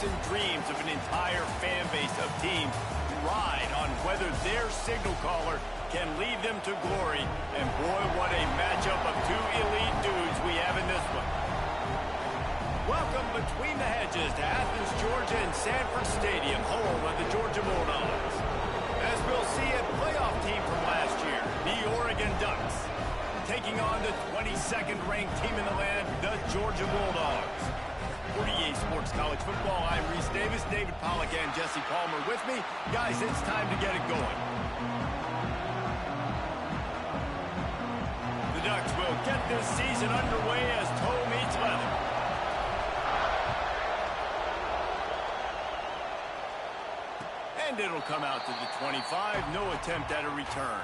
hopes and dreams of an entire fan base of teams ride on whether their signal caller can lead them to glory. And boy, what a matchup of two elite dudes we have in this one. Welcome between the hedges to Athens, Georgia and Sanford Stadium, home of the Georgia Bulldogs. As we'll see, a playoff team from last year, the Oregon Ducks, taking on the 22nd ranked team in the land, the Georgia Bulldogs. For EA Sports College Football, I'm Reese Davis, David Pollack and Jesse Palmer with me. Guys, it's time to get it going. The Ducks will get this season underway as toe meets leather. And it'll come out to the 25, no attempt at a return.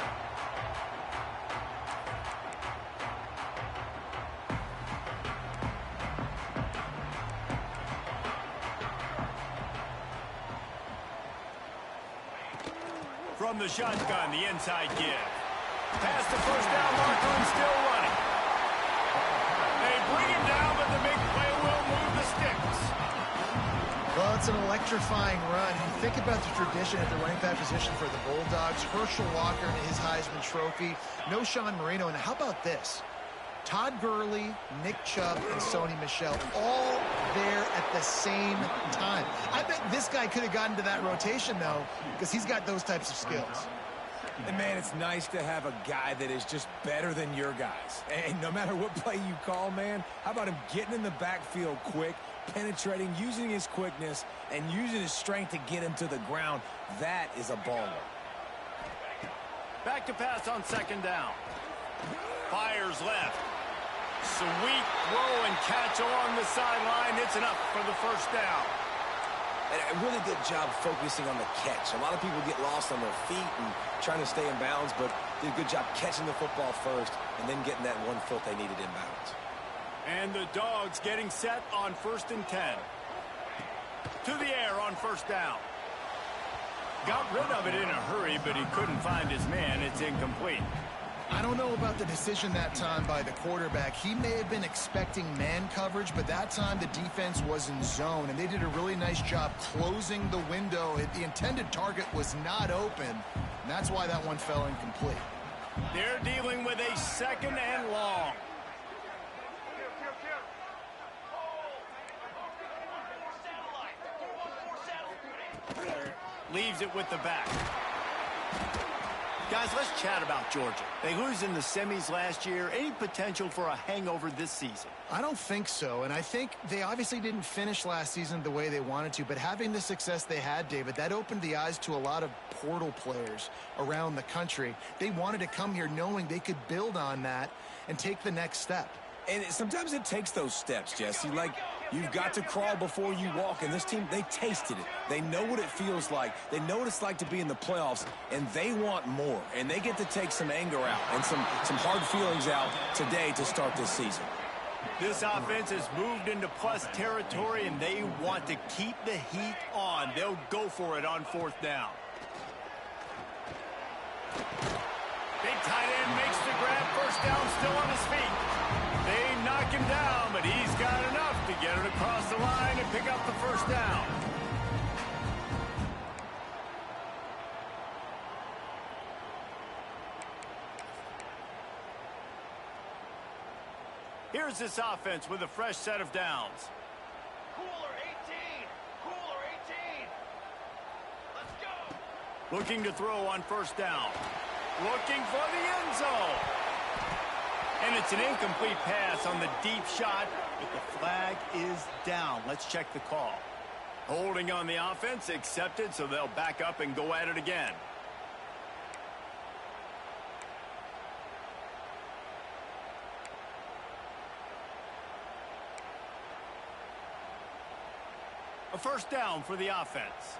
From the shotgun, the inside give. Past the first down marker and still running. They bring him down, but the big play will move the sticks. Well, it's an electrifying run. You think about the tradition at the running back position for the Bulldogs. Herschel Walker and his Heisman Trophy. No Sean Marino. And how about this? Todd Gurley, Nick Chubb, and Sony Michel all there at the same time. I bet this guy could have gotten to that rotation, though, because he's got those types of skills. And, man, it's nice to have a guy that is just better than your guys. And no matter what play you call, man, how about him getting in the backfield quick, penetrating, using his quickness, and using his strength to get him to the ground? That is a baller. Back to pass on second down. Fires left. Sweet throw and catch along the sideline. It's enough for the first down. And a really good job focusing on the catch. A lot of people get lost on their feet and trying to stay in bounds, but did a good job catching the football first and then getting that 1 foot they needed in bounds. And the Dogs getting set on 1st and 10. To the air on first down. Got rid of it in a hurry, but he couldn't find his man. It's incomplete. I don't know about the decision that time by the quarterback. He may have been expecting man coverage, but that time the defense was in zone, and they did a really nice job closing the window. The intended target was not open, and that's why that one fell incomplete. They're dealing with a second and long. Leaves it with the back. Guys, let's chat about Georgia. They lose in the semis last year. Any potential for a hangover this season? I don't think so, and I think they obviously didn't finish last season the way they wanted to, but having the success they had, David, that opened the eyes to a lot of portal players around the country. They wanted to come here knowing they could build on that and take the next step. And sometimes it takes those steps, Jesse. Like, you've got to crawl before you walk. And this team, they tasted it. They know what it feels like. They know what it's like to be in the playoffs, and they want more. And they get to take some anger out and some hard feelings out today to start this season. This offense has moved into plus territory, and they want to keep the heat on. They'll go for it on 4th down. Big tight end makes the grab. First down, still on his feet. They knock him down, but he's got enough to get it across the line and pick up the first down. Here's this offense with a fresh set of downs. Cooler 18! Cooler 18! Let's go! Looking to throw on first down. Looking for the end zone. And it's an incomplete pass on the deep shot, but the flag is down. Let's check the call. Holding on the offense, accepted, so they'll back up and go at it again. A first down for the offense.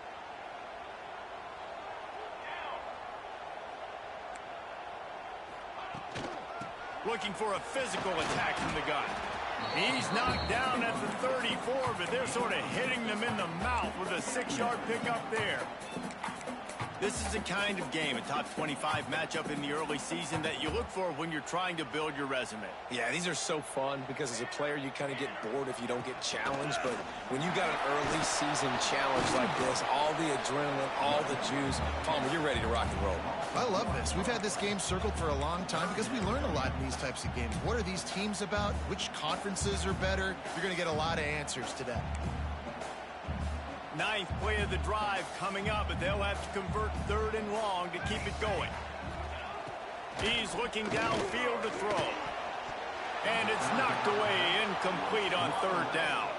Looking for a physical attack from the gun. He's knocked down at the 34, but they're sort of hitting them in the mouth with a 6-yard pickup there. This is the kind of game, a top 25 matchup in the early season, that you look for when you're trying to build your resume. Yeah, these are so fun because as a player, you kind of get bored if you don't get challenged. But when you got an early season challenge like this, all the adrenaline, all the juice, Palmer, you're ready to rock and roll. I love this. We've had this game circled for a long time because we learn a lot in these types of games. What are these teams about? Which conferences are better? You're going to get a lot of answers today. Ninth play of the drive coming up, but they'll have to convert 3rd and long to keep it going. He's looking downfield to throw. And it's knocked away, incomplete on 3rd down.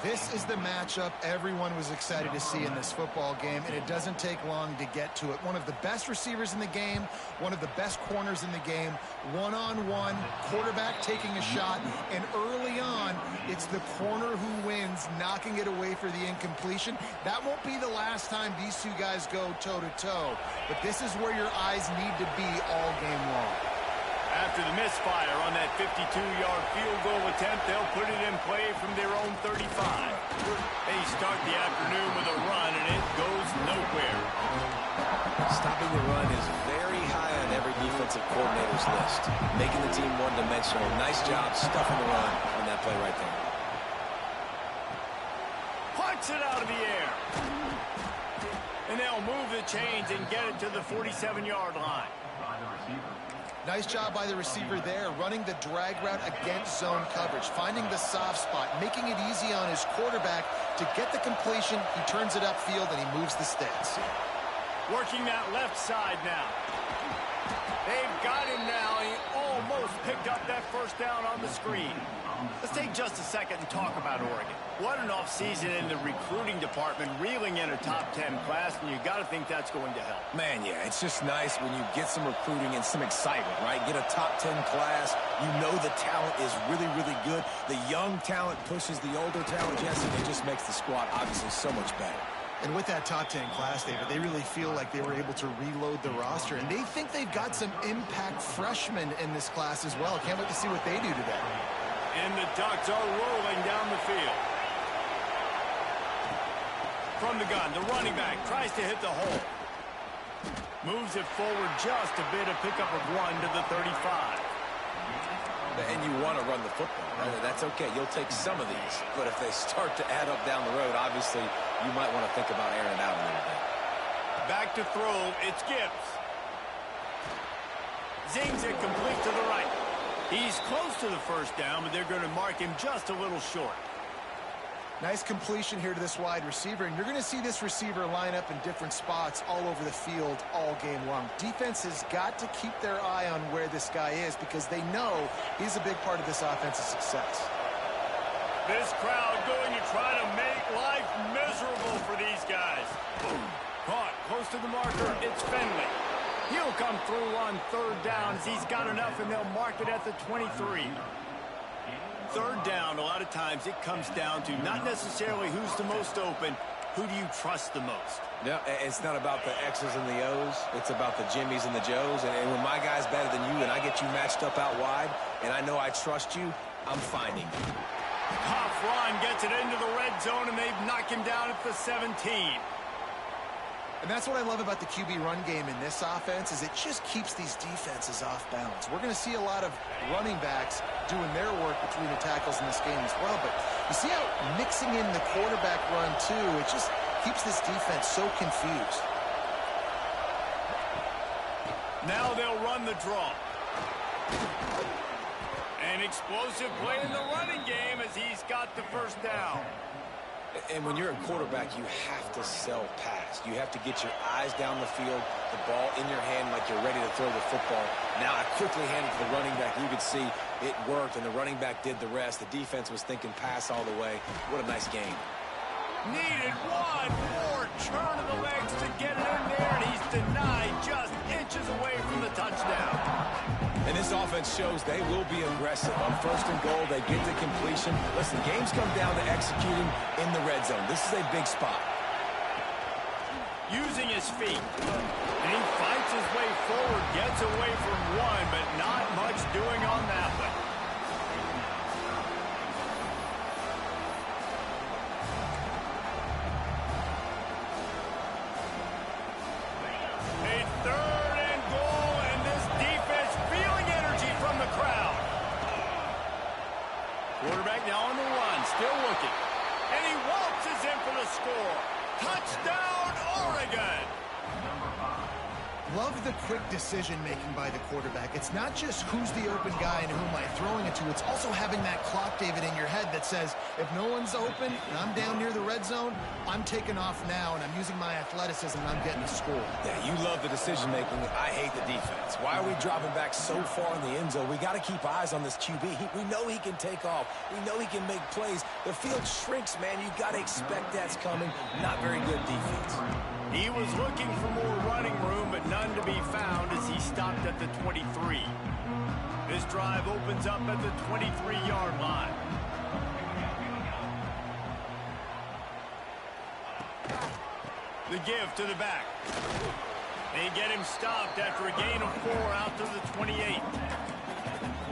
This is the matchup everyone was excited to see in this football game, and it doesn't take long to get to it. One of the best receivers in the game, one of the best corners in the game, one-on-one, quarterback taking a shot, and early on, it's the corner who wins, knocking it away for the incompletion. That won't be the last time these two guys go toe-to-toe, but this is where your eyes need to be all game long. After the misfire on that 52-yard field goal attempt, they'll put it in play from their own 35. They start the afternoon with a run, and it goes nowhere. Stopping the run is very high on every defensive coordinator's list, making the team one-dimensional. Nice job stuffing the run on that play right there. Punts it out of the air. And they'll move the chains and get it to the 47-yard line. Nice job by the receiver there, running the drag route against zone coverage, finding the soft spot, making it easy on his quarterback to get the completion. He turns it upfield, and he moves the sticks. Working that left side now. They've got him now. He almost picked up that 1st down on the screen. Let's take just a second and talk about Oregon. What an offseason in the recruiting department, reeling in a top 10 class, and you got to think that's going to help. Man, yeah, it's just nice when you get some recruiting and some excitement, right? Get a top 10 class. You know the talent is really, really good. The young talent pushes the older talent, Jesse. It just makes the squad obviously so much better. And with that top 10 class, David, they really feel like they were able to reload the roster, and they think they've got some impact freshmen in this class as well. Can't wait to see what they do today. And the Ducks are rolling down the field. From the gun, the running back tries to hit the hole. Moves it forward just a bit, a pickup of 1 to the 35. And you want to run the football, right? That's okay. You'll take some of these. But if they start to add up down the road, obviously, you might want to think about airing it out a little bit. Back to throw, it's Gibbs. Zings it complete to the right. He's close to the 1st down, but they're going to mark him just a little short. Nice completion here to this wide receiver, and you're going to see this receiver line up in different spots all over the field all game long. Defense has got to keep their eye on where this guy is because they know he's a big part of this offense's success. This crowd going to try to make life miserable for these guys. Boom. Caught close to the marker. It's Finley. He'll come through on 3rd down as he's got enough, and they'll mark it at the 23. 3rd down, a lot of times it comes down to not necessarily who's the most open, who do you trust the most? Yeah, it's not about the X's and the O's. It's about the Jimmies and the Joes. And when my guy's better than you and I get you matched up out wide, and I know I trust you, I'm finding you. Tough run gets it into the red zone, and they've knocked him down at the 17. And that's what I love about the QB run game in this offense is it just keeps these defenses off balance. We're going to see a lot of running backs doing their work between the tackles in this game as well. But you see how mixing in the quarterback run, too, it just keeps this defense so confused. Now they'll run the draw. An explosive play in the running game as he's got the 1st down. And when you're a quarterback, you have to sell pass. You have to get your eyes down the field, the ball in your hand like you're ready to throw the football. Now I quickly handed to the running back. You could see it worked, and the running back did the rest. The defense was thinking pass all the way. What a nice game. Needed one more turn of the legs to get it in there, and he's denied just inches away from the touchdown. And this offense shows they will be aggressive. On 1st and goal, they get the completion. Listen, games come down to executing in the red zone. This is a big spot. Using his feet. And he fights his way forward, gets away from one, but not much doing on that one. score. Touchdown, Oregon! Love the quick decision-making by the quarterback. It's not just who's the open guy and who am I throwing it to. It's also having that clock, David, in your head that says, if no one's open and I'm down near the red zone, I'm taking off now and I'm using my athleticism and I'm getting a score. Yeah, you love the decision-making. I hate the defense. Why are we dropping back so far in the end zone? We got to keep eyes on this QB. We know he can take off. We know he can make plays. The field shrinks, man. You got to expect that's coming. Not very good defense. He was looking for more running room, but none to be found as he stopped at the 23. This drive opens up at the 23-yard line. The give to the back. They get him stopped after a gain of 4 out to the 28.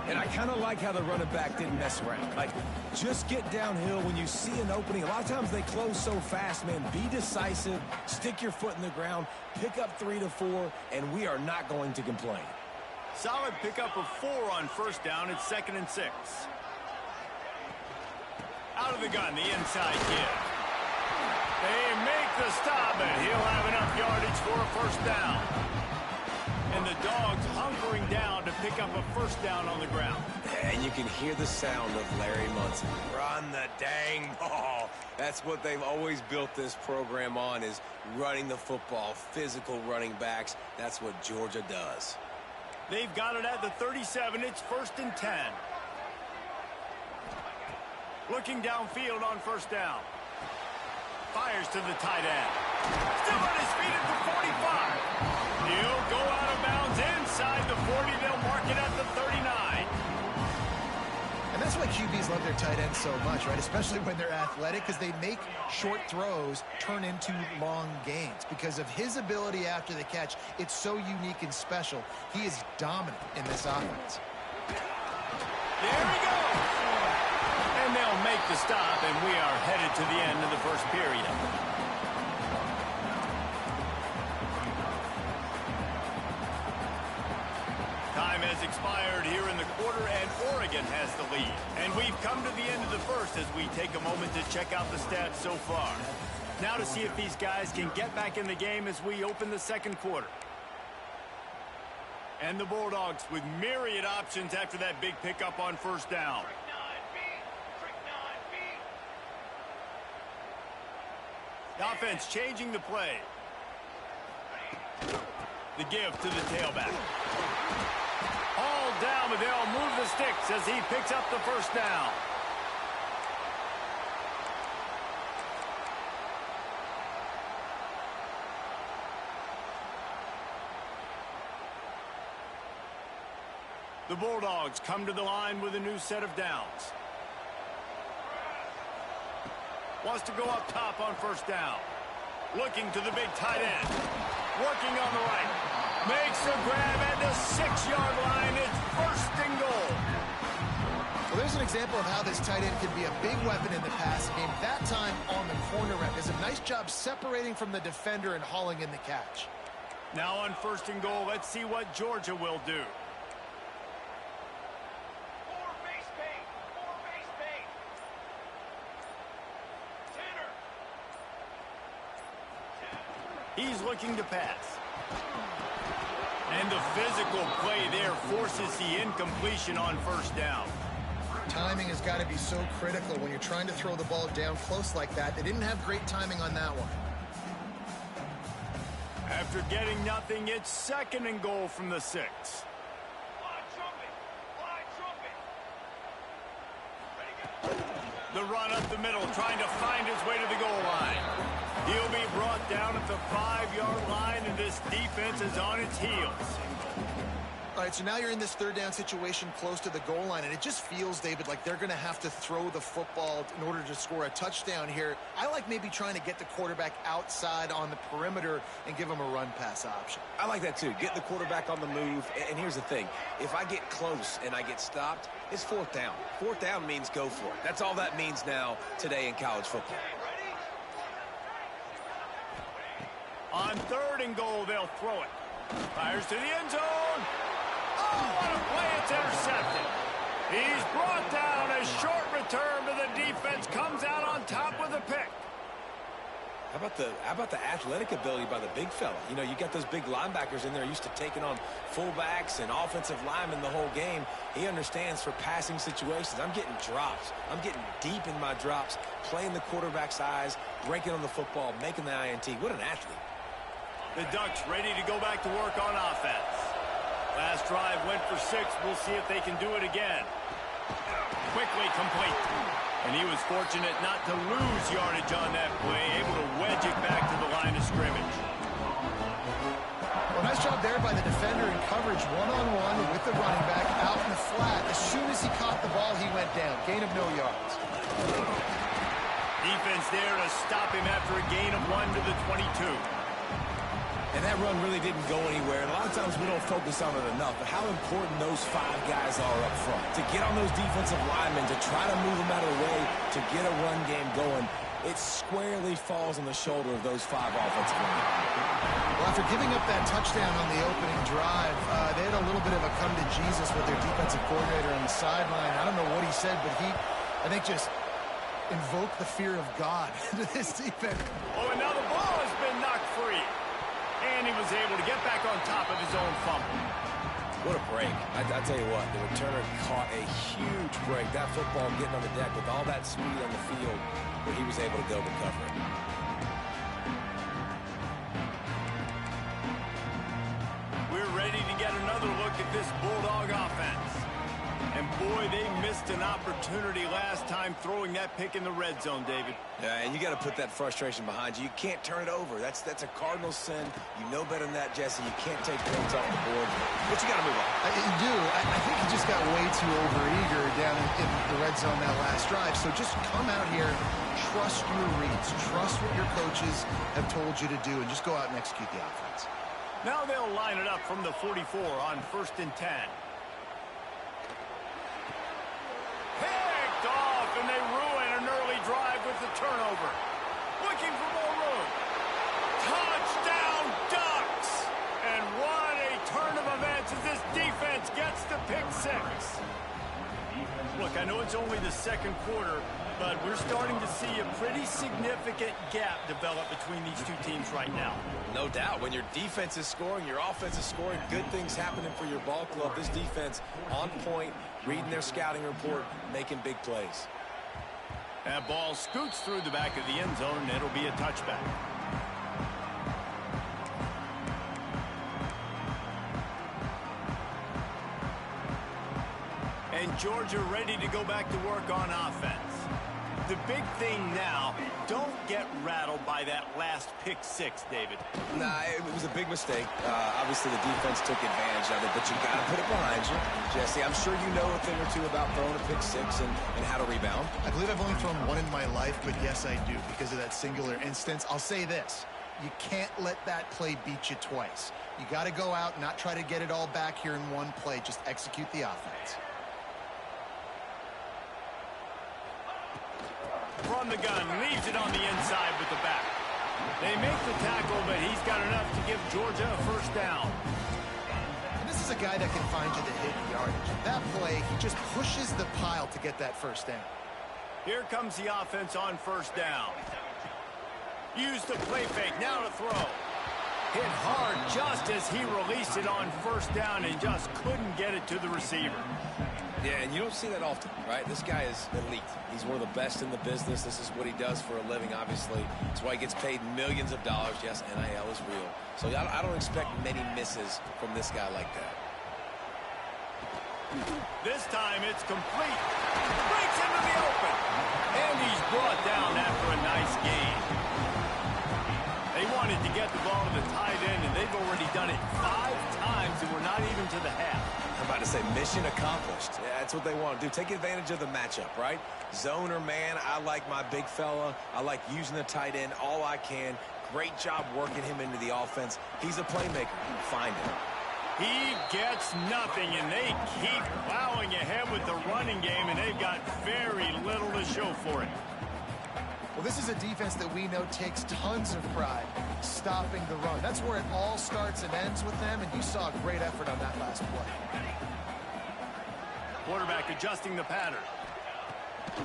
And I kind of like how the running back didn't mess around. Like, just get downhill when you see an opening. A lot of times they close so fast, man. Be decisive, stick your foot in the ground, pick up 3 to 4, and we are not going to complain. Solid pickup of 4 on first down. It's 2nd and 6. Out of the gun, the inside give. They make the stop, and he'll have enough yardage for a first down. And the Dogs hunkering down to pick up a first down on the ground. And you can hear the sound of Larry Munson. Run the dang ball. That's what they've always built this program on, is running the football, physical running backs. That's what Georgia does. They've got it at the 37. It's 1st and 10. Looking downfield on first down. Fires to the tight end. Still on his feet at the 45. He'll go out of bounds inside the 40. They'll mark it at the 39. And that's why QBs love their tight ends so much, right? Especially when they're athletic, because they make short throws turn into long gains. Because of his ability after the catch, it's so unique and special. He is dominant in this offense. There he goes. And they'll make the stop, and we are headed to the end of the first period. Time has expired here in the quarter, and Oregon has the lead. And we've come to the end of the first as we take a moment to check out the stats so far. Now to see if these guys can get back in the game as we open the second quarter. And the Bulldogs with myriad options after that big pickup on first down. The offense changing the play. The give to the tailback. All down, but they'll move the sticks as he picks up the first down. The Bulldogs come to the line with a new set of downs. Wants to go up top on first down. Looking to the big tight end. Working on the right. Makes a grab at the 6-yard line. It's 1st and goal. Well, there's an example of how this tight end can be a big weapon in the passing game. That time on the corner rep does a nice job separating from the defender and hauling in the catch. Now on 1st and goal, let's see what Georgia will do. He's looking to pass. And the physical play there forces the incompletion on first down. Timing has got to be so critical when you're trying to throw the ball down close like that. They didn't have great timing on that one. After getting nothing, it's 2nd and goal from the 6. The run up the middle, trying to find his way to the goal line. He'll be brought down at the 5-yard line, and this defense is on its heels. All right, so now you're in this 3rd down situation close to the goal line, and it just feels, David, like they're going to have to throw the football in order to score a touchdown here. I like maybe trying to get the quarterback outside on the perimeter and give him a run-pass option. I like that, too. Get the quarterback on the move. And here's the thing. If I get close and I get stopped, it's 4th down. 4th down means go for it. That's all that means now today in college football. On 3rd and goal, they'll throw it. Fires to the end zone. Oh, what a play. It's intercepted. He's brought down. A short return to the defense. Comes out on top with a pick. How about the athletic ability by the big fella? You know, you got those big linebackers in there used to taking on fullbacks and offensive linemen the whole game. He understands for passing situations. I'm getting drops. I'm getting deep in my drops, playing the quarterback's eyes, breaking on the football, making the INT. What an athlete. The Ducks ready to go back to work on offense. Last drive went for 6. We'll see if they can do it again. Quickly complete. And he was fortunate not to lose yardage on that play, able to wedge it back to the line of scrimmage. Well, nice job there by the defender in coverage one-on-one with the running back out in the flat. As soon as he caught the ball, he went down. Gain of no yards. Defense there to stop him after a gain of 1 to the 22. And that run really didn't go anywhere. And a lot of times we don't focus on it enough, but how important those 5 guys are up front. To get on those defensive linemen, to try to move them out of the way, to get a run game going, it squarely falls on the shoulder of those 5 offensive linemen. Well, after giving up that touchdown on the opening drive, they had a little bit of a come to Jesus with their defensive coordinator on the sideline. I don't know what he said, but he, I think, just invoked the fear of God into this defense. Oh, and now the ball has been knocked free. And he was able to get back on top of his own fumble. What a break. I tell you what, the returner caught a huge break. That football getting on the deck with all that speed on the field, where he was able to go recover it. We're ready to get another look at this Bulldog offense. And boy, they missed an opportunity last time throwing that pick in the red zone, David. Yeah, and you got to put that frustration behind you. You can't turn it over. That's a cardinal sin. You know better than that, Jesse. You can't take points off the board. But you got to move on. You do. I think he just got way too overeager down in the red zone that last drive. So just come out here, trust your reads, trust what your coaches have told you to do, and just go out and execute the offense. Now they'll line it up from the 44 on 1st and 10. Picked off, and they ruin an early drive with the turnover. Looking for more room. Touchdown, Ducks! And what a turn of events as this defense gets the pick 6. Look, I know it's only the 2nd quarter, but we're starting to see a pretty significant gap develop between these 2 teams right now. No doubt. When your defense is scoring, your offense is scoring, good things happening for your ball club. This defense on point, reading their scouting report, making big plays. That ball scoots through the back of the end zone, and it'll be a touchback. And Georgia ready to go back to work on offense. The big thing now, don't get rattled by that last pick 6, David. Nah, it was a big mistake. Obviously, the defense took advantage of it, but you got to put it behind you. Jesse, I'm sure you know a thing or two about throwing a pick 6 and how to rebound. I believe I've only thrown 1 in my life, but yes, I do because of that singular instance. I'll say this. You can't let that play beat you twice. You got to go out and not try to get it all back here in one play. Just execute the offense. From the gun, leaves it on the inside with the back. They make the tackle, but he's got enough to give Georgia a 1st down. And this is a guy that can find you the hidden yardage. That play, he just pushes the pile to get that 1st down. Here comes the offense on 1st down. Use the play fake, now to throw. Hit hard just as he released it on 1st down and just couldn't get it to the receiver. Yeah, and you don't see that often, right? This guy is elite. He's one of the best in the business. This is what he does for a living, obviously. That's why he gets paid millions of dollars. Yes, NIL is real. So I don't expect many misses from this guy like that. This time it's complete. Breaks into the open. And he's brought down after a nice gain. They wanted to get the ball to the tight end, and they've already done it 5 times, and we're not even to the half. I'm about to say mission accomplished. Yeah, that's what they want to do. Take advantage of the matchup, right? Zone or man, I like my big fella. I like using the tight end all I can. Great job working him into the offense. He's a playmaker. Find him. He gets nothing, and they keep plowing ahead with the running game, and they've got very little to show for it. Well, this is a defense that we know takes tons of pride stopping the run. That's where it all starts and ends with them, and you saw a great effort on that last play. Quarterback adjusting the pattern.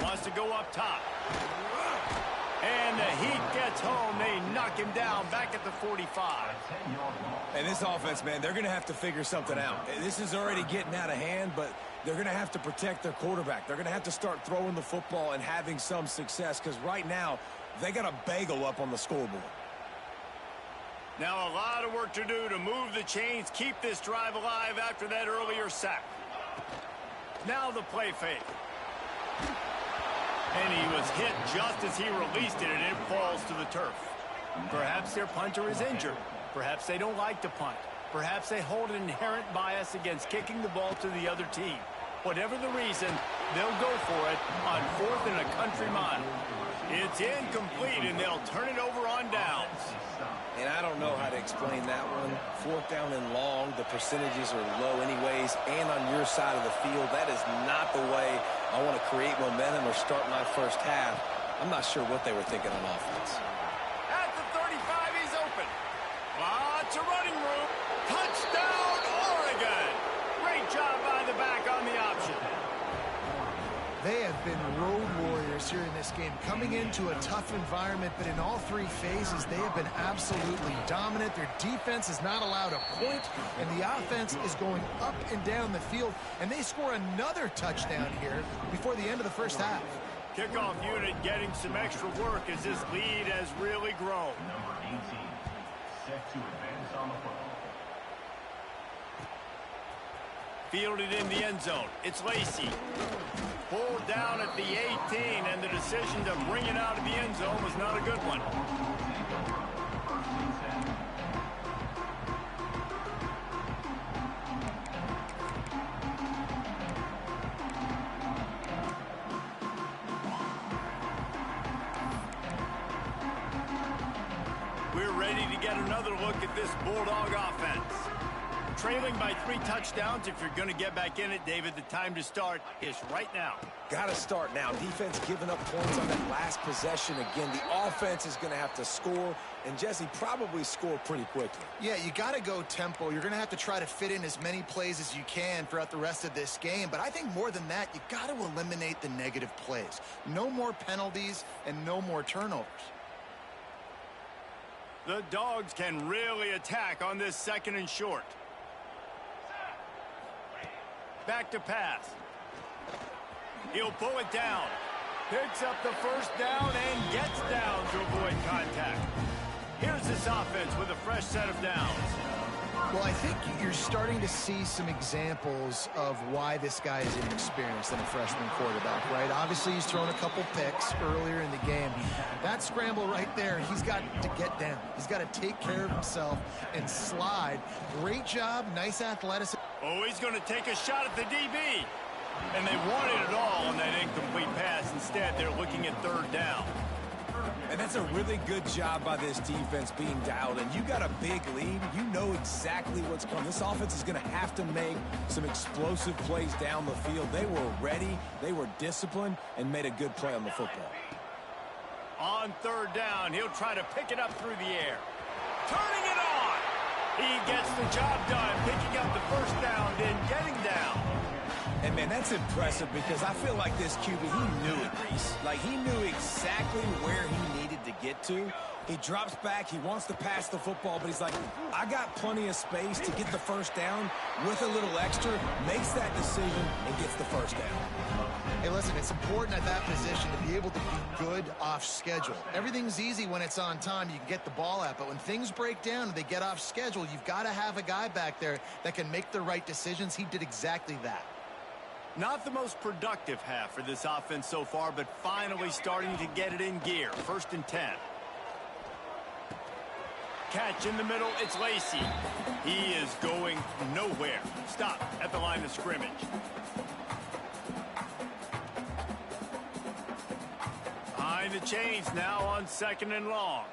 Wants to go up top. And the heat gets home. They knock him down back at the 45. And this offense, man, they're going to have to figure something out. This is already getting out of hand, but they're going to have to protect their quarterback. They're going to have to start throwing the football and having some success because right now they got a bagel up on the scoreboard. Now a lot of work to do to move the chains, keep this drive alive after that earlier sack. Now the play fake. And he was hit just as he released it, and it falls to the turf. Perhaps their punter is injured. Perhaps they don't like to punt. Perhaps they hold an inherent bias against kicking the ball to the other team. Whatever the reason, they'll go for it on 4th and a country mile. It's incomplete, and they'll turn it over on downs. And I don't know how to explain that one. 4th down and long, the percentages are low anyways, and on your side of the field, that is not the way I want to create momentum or start my first half. I'm not sure what they were thinking on offense. At the 35, he's open. Lots of running room. Touchdown, Oregon. Great job by the back on the option. They have been road warriors here in this game, coming into a tough environment, but in all 3 phases, they have been absolutely dominant. Their defense is not allowed a point, and the offense is going up and down the field, and they score another touchdown here before the end of the first half. Kickoff unit getting some extra work as this lead has really grown. Number 18, set to advance on the football. Fielded in the end zone. It's Lacey. Pulled down at the 18, and the decision to bring it out of the end zone was not a good one. We're ready to get another look at this Bulldog offense. Trailing by 3 touchdowns. If you're going to get back in it, David, the time to start is right now. Got to start now. Defense giving up points on that last possession. Again, the offense is going to have to score, and Jesse probably score pretty quickly. Yeah, you got to go tempo. You're going to have to try to fit in as many plays as you can throughout the rest of this game. But I think more than that, you got to eliminate the negative plays. No more penalties and no more turnovers. The Dogs can really attack on this 2nd and short. Back to pass. He'll pull it down. Picks up the first down and gets down to avoid contact. Here's this offense with a fresh set of downs. Well, I think you're starting to see some examples of why this guy is inexperienced than a freshman quarterback, right? Obviously, he's thrown a couple picks earlier in the game. That scramble right there, he's got to get down. He's got to take care of himself and slide. Great job, nice athleticism. Oh, he's going to take a shot at the DB. And they wanted it all on that incomplete pass. Instead, they're looking at 3rd down. And that's a really good job by this defense being dialed in. You got a big lead. You know exactly what's coming. This offense is going to have to make some explosive plays down the field. They were ready. They were disciplined and made a good play on the football. On 3rd down, he'll try to pick it up through the air. Turning it on. He gets the job done, picking up the first down, then getting down. And, man, that's impressive because I feel like this QB, he knew it, Reese. Like, he knew exactly where he needed to get to. He drops back. He wants to pass the football, but he's like, I got plenty of space to get the first down with a little extra, makes that decision, and gets the first down. Hey, listen, it's important at that position to be able to be good off schedule. Everything's easy when it's on time. You can get the ball out, but when things break down and they get off schedule, you've got to have a guy back there that can make the right decisions. He did exactly that. Not the most productive half for this offense so far, but finally starting to get it in gear. 1st and 10. Catch in the middle, it's Lacey. He is going nowhere. Stop at the line of scrimmage. Behind the chains now on 2nd and long.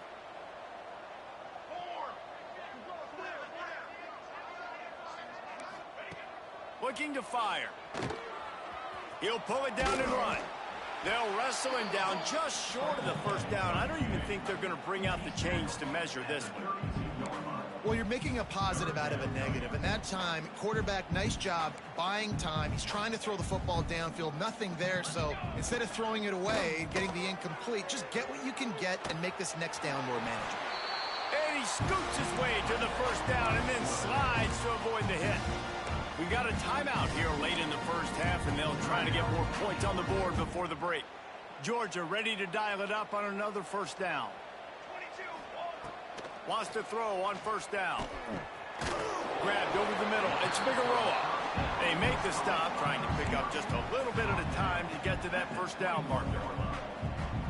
Looking to fire. He'll pull it down and run. They'll wrestle him down just short of the first down. I don't even think they're going to bring out the chains to measure this one. Well, you're making a positive out of a negative. And that time, quarterback, nice job buying time. He's trying to throw the football downfield. Nothing there. So instead of throwing it away and getting the incomplete, just get what you can get and make this next down more manageable. And he scoots his way to the first down and then slides to avoid the hit. We got a timeout here late in the first half, and they'll try to get more points on the board before the break. Georgia ready to dial it up on another first down. Wants to throw on first down. Grabbed over the middle. It's Figueroa. They make the stop, trying to pick up just a little bit at a time to get to that first down marker.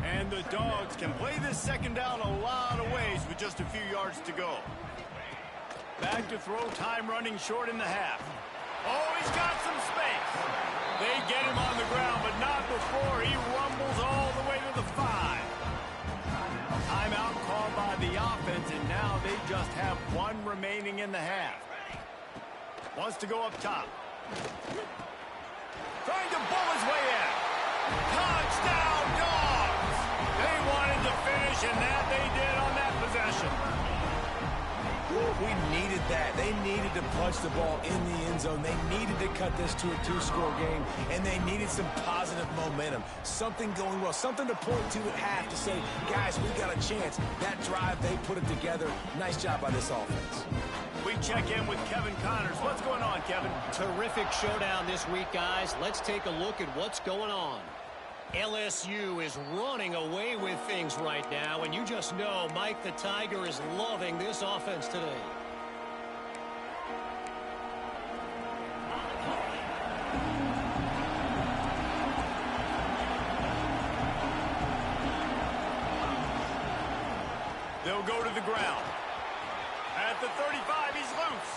And the Dogs can play this second down a lot of ways with just a few yards to go. Back to throw, time running short in the half. Oh, he's got some space. They get him on the ground, but not before he rumbles all the way to the 5. Timeout called by the offense, and now they just have one remaining in the half. Wants to go up top. Trying to bull his way in. Touchdown, Dogs! They wanted to finish, and that they did on that possession. We needed that. They needed to punch the ball in the end zone. They needed to cut this to a 2-score game, and they needed some positive momentum. Something going well, something to point to at half to say, guys, we got a chance. That drive, they put it together. Nice job by this offense. We check in with Kevin Connors. What's going on, Kevin? Terrific showdown this week, guys. Let's take a look at what's going on. LSU is running away with things right now, and you just know Mike the Tiger is loving this offense today. They'll go to the ground. At the 35, he's loose.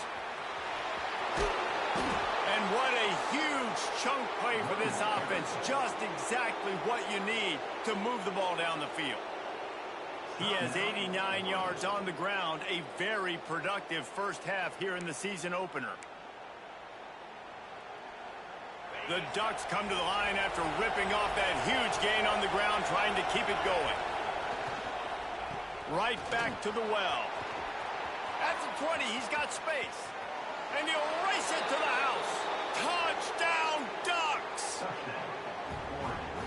And what a huge chunk play for this offense. Just exactly what you need to move the ball down the field. He has 89 yards on the ground. A very productive first half here in the season opener. The Ducks come to the line after ripping off that huge gain on the ground, trying to keep it going. Right back to the well. At the 20, he's got space. And he'll race it to the house. Touchdown, Ducks!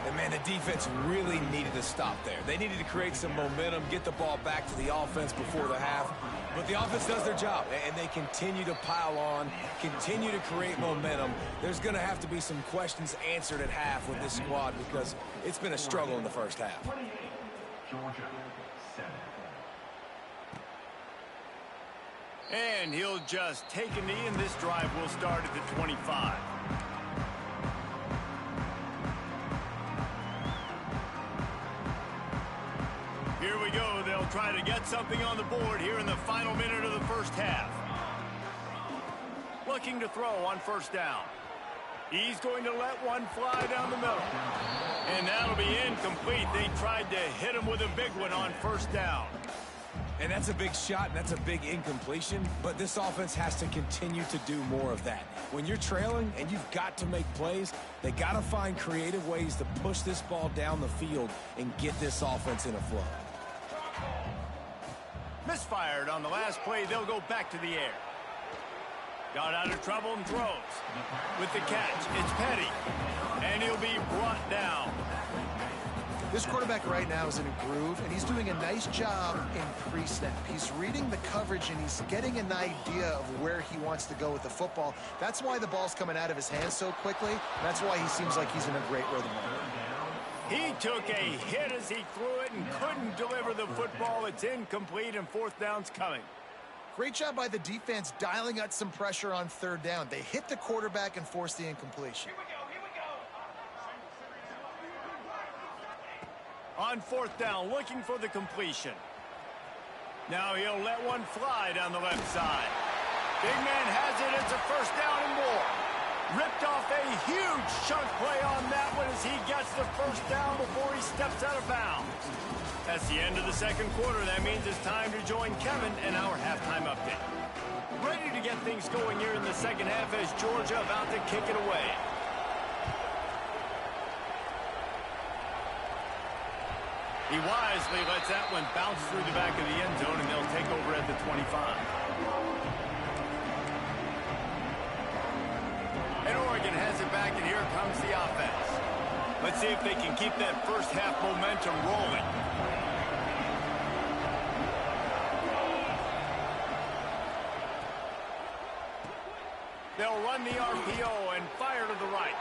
And, man, the defense really needed to stop there. They needed to create some momentum, get the ball back to the offense before the half. But the offense does their job, and they continue to pile on, continue to create momentum. There's going to have to be some questions answered at half with this squad because it's been a struggle in the first half. Georgia, 7. And he'll just take a knee, and this drive will start at the 25. Here we go. They'll try to get something on the board here in the final minute of the first half. Looking to throw on first down. He's going to let one fly down the middle. And that'll be incomplete. They tried to hit him with a big one on first down. And that's a big shot, and that's a big incompletion, but this offense has to continue to do more of that. When you're trailing and you've got to make plays, they got to find creative ways to push this ball down the field and get this offense in a flow. Misfired on the last play. They'll go back to the air. Got out of trouble and throws. With the catch, it's Petty. And he'll be brought down. This quarterback right now is in a groove, and he's doing a nice job in pre-snap. He's reading the coverage, and he's getting an idea of where he wants to go with the football. That's why the ball's coming out of his hands so quickly. That's why he seems like he's in a great rhythm. He took a hit as he threw it and couldn't deliver the football. It's incomplete, and fourth down's coming. Great job by the defense dialing out some pressure on third down. They hit the quarterback and forced the incompletion. On fourth down, looking for the completion. Now he'll let one fly down the left side. Big man has it. It's a first down and more. Ripped off a huge chunk play on that one as he gets the first down before he steps out of bounds. That's the end of the second quarter. That means it's time to join Kevin and our halftime update. Ready to get things going here in the second half as Georgia about to kick it away. He wisely lets that one bounce through the back of the end zone, and they'll take over at the 25. Oregon has it back, and here comes the offense. Let's see if they can keep that first half momentum rolling. They'll run the RPO and fire to the right.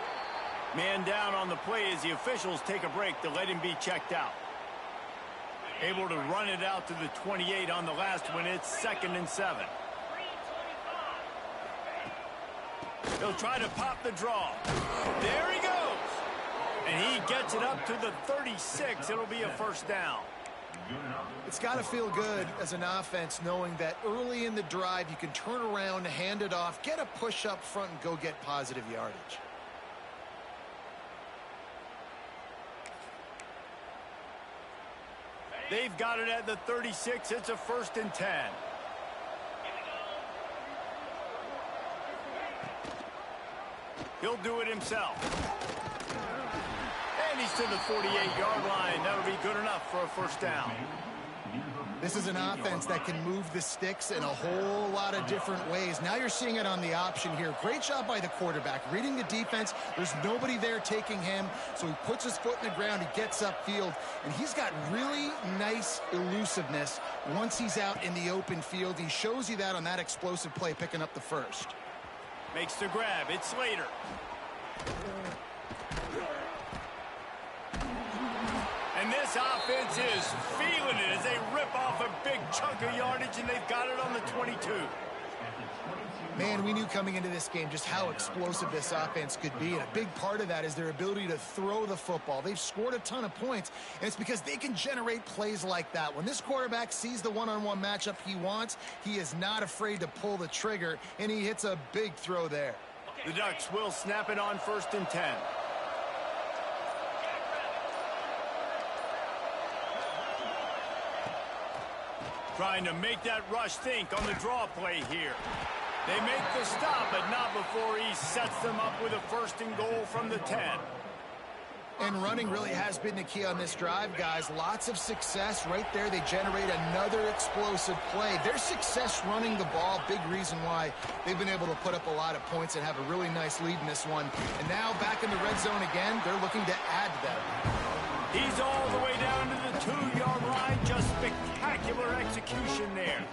Man down on the play as the officials take a break to let him be checked out. Able to run it out to the 28 on the last one. It's 2nd and 7. He'll try to pop the draw. There he goes. And he gets it up to the 36. It'll be a first down. It's got to feel good as an offense knowing that early in the drive you can turn around, hand it off, get a push up front, and go get positive yardage. They've got it at the 36. It's a 1st and 10. He'll do it himself. And he's to the 48-yard line. That'll be good enough for a first down. This is an offense that can move the sticks in a whole lot of different ways. Now you're seeing it on the option here. Great job by the quarterback. Reading the defense, there's nobody there taking him, so he puts his foot in the ground, he gets upfield, and he's got really nice elusiveness once he's out in the open field. He shows you that on that explosive play, picking up the first. Makes the grab. It's Slater. And this offense is feeling it as they rip off a big chunk of yardage, and they've got it on the 22. Man, we knew coming into this game just how explosive this offense could be, and a big part of that is their ability to throw the football. They've scored a ton of points, and it's because they can generate plays like that. When this quarterback sees the one-on-one matchup he wants, he is not afraid to pull the trigger, and he hits a big throw there. The Ducks will snap it on 1st and 10. Trying to make that rush think on the draw play here. They make the stop, but not before he sets them up with a 1st and goal from the 10. And running really has been the key on this drive, guys. Lots of success right there. They generate another explosive play. Their success running the ball, big reason why they've been able to put up a lot of points and have a really nice lead in this one. And now back in the red zone again, they're looking to add to that. He's all the way down to the 2-yard line. Just spectacular execution there.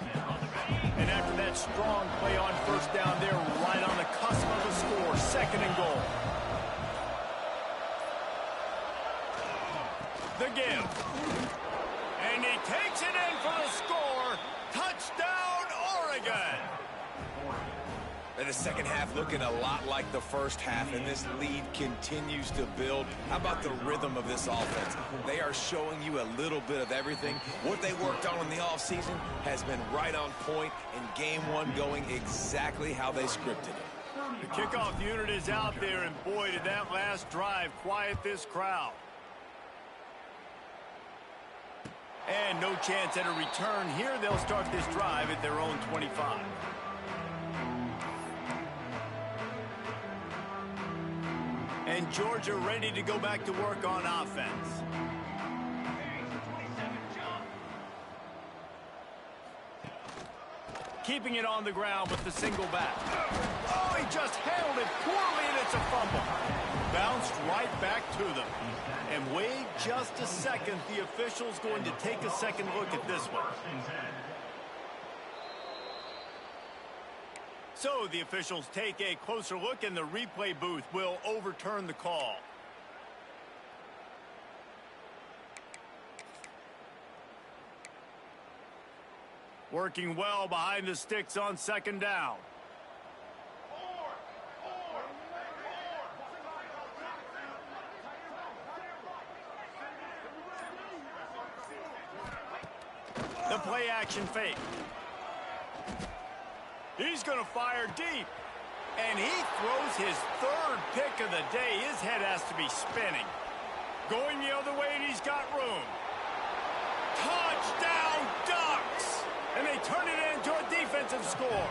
And after that strong play on first down, they're right on the cusp of a score. 2nd and goal. The give. And he takes it in for the score. Touchdown, Oregon. And the second half looking a lot like the first half, and this lead continues to build. How about the rhythm of this offense? They are showing you a little bit of everything. What they worked on in the offseason has been right on point, and game one going exactly how they scripted it. The kickoff unit is out there, and boy, did that last drive quiet this crowd. And no chance at a return here. They'll start this drive at their own 25. And Georgia ready to go back to work on offense. Keeping it on the ground with the single back. Oh, he just handled it poorly, and it's a fumble. Bounced right back to them. And wait just a second. The official's going to take a second look at this one. So the officials take a closer look, and the replay booth will overturn the call. Working well behind the sticks on 2nd down. The play action fake. He's going to fire deep. And he throws his 3rd pick of the day. His head has to be spinning. Going the other way, and he's got room. Touchdown, Ducks! And they turn it into a defensive score.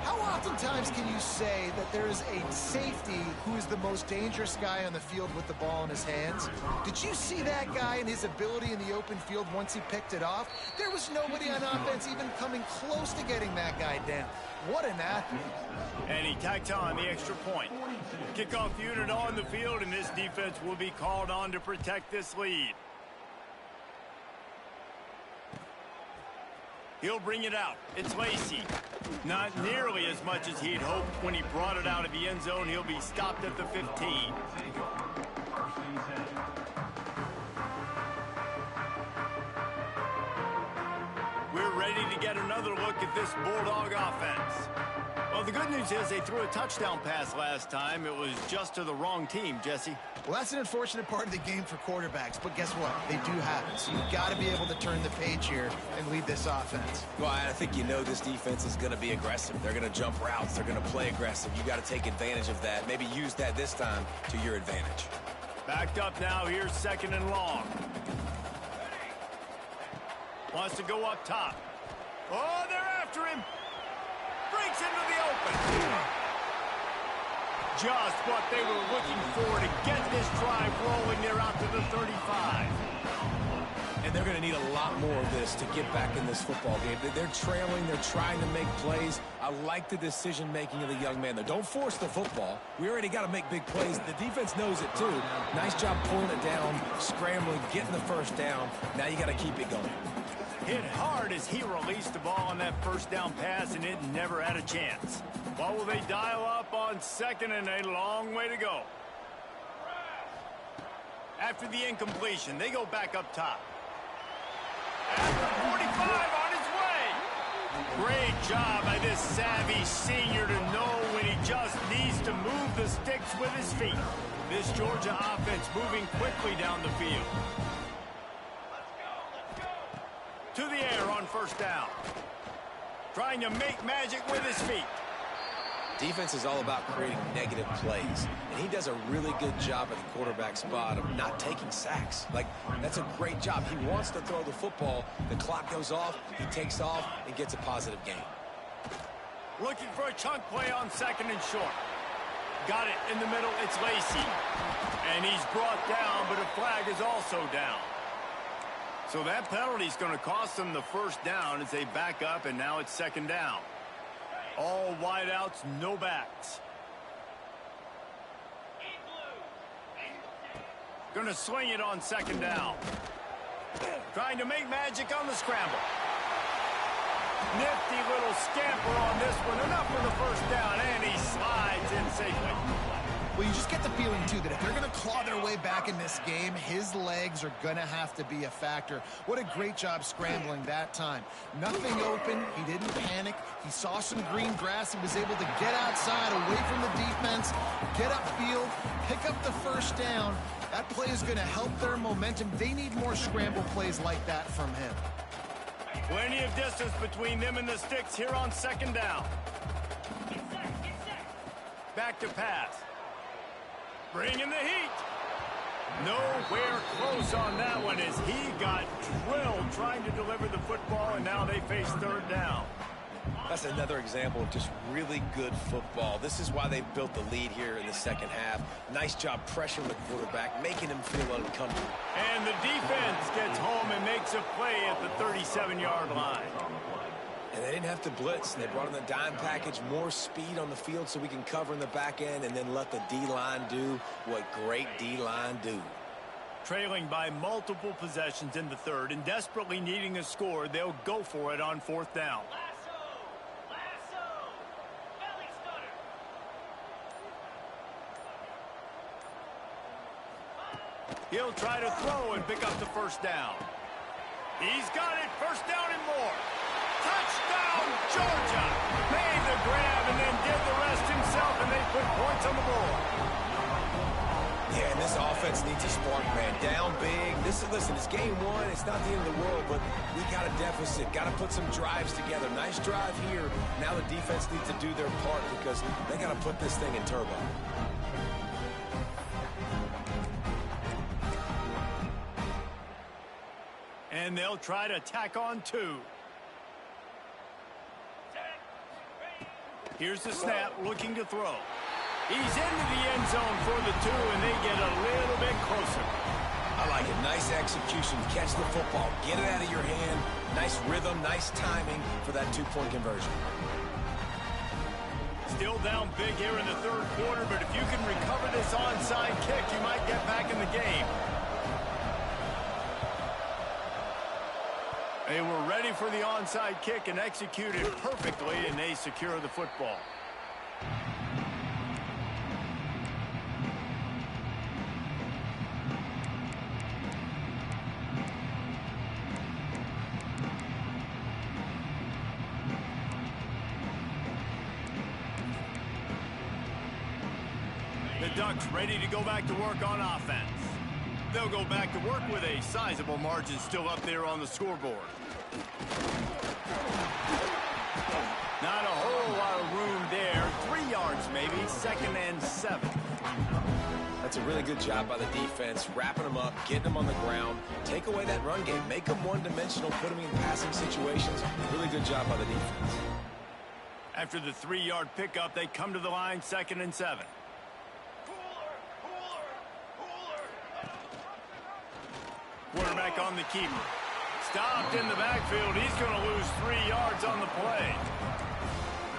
How often times can you say that there is a safety who is the most dangerous guy on the field with the ball in his hands? Did you see that guy and his ability in the open field once he picked it off? There was nobody on offense even coming close to getting that guy down. What an athlete. And he tacks on the extra point. Kickoff unit on the field, and this defense will be called on to protect this lead. He'll bring it out. It's Lacey. Not nearly as much as he'd hoped when he brought it out of the end zone. He'll be stopped at the 15. We're ready to get another look at this Bulldog offense. Well, the good news is they threw a touchdown pass last time. It was just to the wrong team, Jesse. Well, that's an unfortunate part of the game for quarterbacks, but guess what? They do have it. So you've got to be able to turn the page here and lead this offense. Well, I think you know this defense is going to be aggressive. They're going to jump routes. They're going to play aggressive. You got to take advantage of that. Maybe use that this time to your advantage. Backed up now. Here's 2nd and long. Wants to go up top. Oh, they're after him. Breaks into the open. Just what they were looking for to get this drive rolling. They're out to the 35. And they're going to need a lot more of this to get back in this football game. They're trailing. They're trying to make plays. I like the decision-making of the young man, though. Don't force the football. We already got to make big plays. The defense knows it, too. Nice job pulling it down, scrambling, getting the first down. Now you got to keep it going. Hit hard as he released the ball on that first down pass, and it never had a chance. What will they dial up on 2nd and a long way to go? After the incompletion, they go back up top. At the 45 on his way. Great job by this savvy senior to know when he just needs to move the sticks with his feet. This Georgia offense moving quickly down the field. To the air on 1st down. Trying to make magic with his feet. Defense is all about creating negative plays, and he does a really good job at the quarterback spot of not taking sacks. Like, that's a great job. He wants to throw the football. The clock goes off, he takes off, and gets a positive gain. Looking for a chunk play on 2nd and short. Got it in the middle. It's Lacey. And he's brought down, but a flag is also down. So that penalty is going to cost them the 1st down as they back up, and now it's 2nd down. All wideouts, no backs. Going to swing it on 2nd down. Trying to make magic on the scramble. Nifty little scamper on this one. Enough for the 1st down, and he slides in safely. Well, you just get the feeling, too, that if they're going to claw their way back in this game, his legs are going to have to be a factor. What a great job scrambling that time. Nothing open. He didn't panic. He saw some green grass. He was able to get outside, away from the defense, get upfield, pick up the 1st down. That play is going to help their momentum. They need more scramble plays like that from him. Plenty of distance between them and the sticks here on 2nd down. Back to pass. Bringing the heat. Nowhere close on that one as he got drilled trying to deliver the football, and now they face 3rd down. That's another example of just really good football. This is why they built the lead here in the 2nd half. Nice job pressuring the quarterback, making him feel uncomfortable. And the defense gets home and makes a play at the 37-yard line. And they didn't have to blitz. They brought in the dime package, more speed on the field so we can cover in the back end and then let the D-line do what great D-line do. Trailing by multiple possessions in the 3rd and desperately needing a score, they'll go for it on 4th down. He'll try to throw and pick up the 1st down. He's got it. 1st down and more. Touchdown, Georgia. Made the grab and then did the rest himself, and they put points on the board. Yeah, and this offense needs a spark, man. Down big. Listen, it's game 1. It's not the end of the world, but we got a deficit. Got to put some drives together. Nice drive here. Now the defense needs to do their part because they got to put this thing in turbo. And they'll try to tack on 2. Here's the snap, looking to throw. He's into the end zone for the 2, and they get a little bit closer. I like it. Nice execution. Catch the football. Get it out of your hand. Nice rhythm, nice timing for that 2-point conversion. Still down big here in the third quarter, but if you can recover this onside kick, you might get back in the game. They were ready for the onside kick and executed perfectly, and they secure the football. The Ducks ready to go back to work on offense. They'll go back to work with a sizable margin still up there on the scoreboard. Not a whole lot of room there. 3 yards maybe, 2nd and 7. That's a really good job by the defense, wrapping them up, getting them on the ground. Take away that run game. Make them one-dimensional, put them in passing situations. Really good job by the defense. After the 3-yard pickup, they come to the line, 2nd and 7. Quarterback on the keeper. Stopped in the backfield. He's going to lose 3 yards on the play.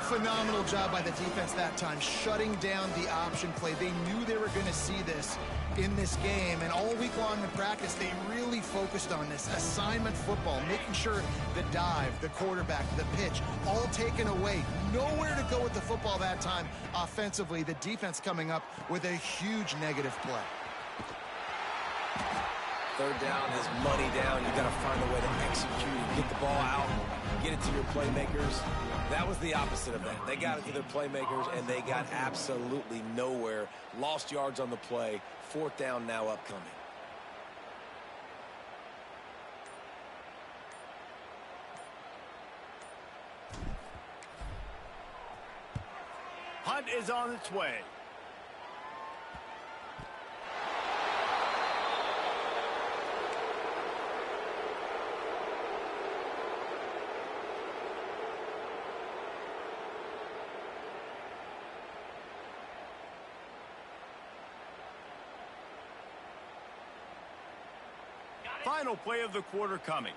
Phenomenal job by the defense that time, shutting down the option play. They knew they were going to see this in this game, and all week long in practice, they really focused on this assignment football, making sure the dive, the quarterback, the pitch, all taken away. Nowhere to go with the football that time offensively. The defense coming up with a huge negative play. Third down is money down. You got to find a way to execute, get the ball out, get it to your playmakers. That was the opposite of that. They got it to their playmakers, and they got absolutely nowhere. Lost yards on the play. 4th down now upcoming. Hunt is on its way. Final play of the quarter coming.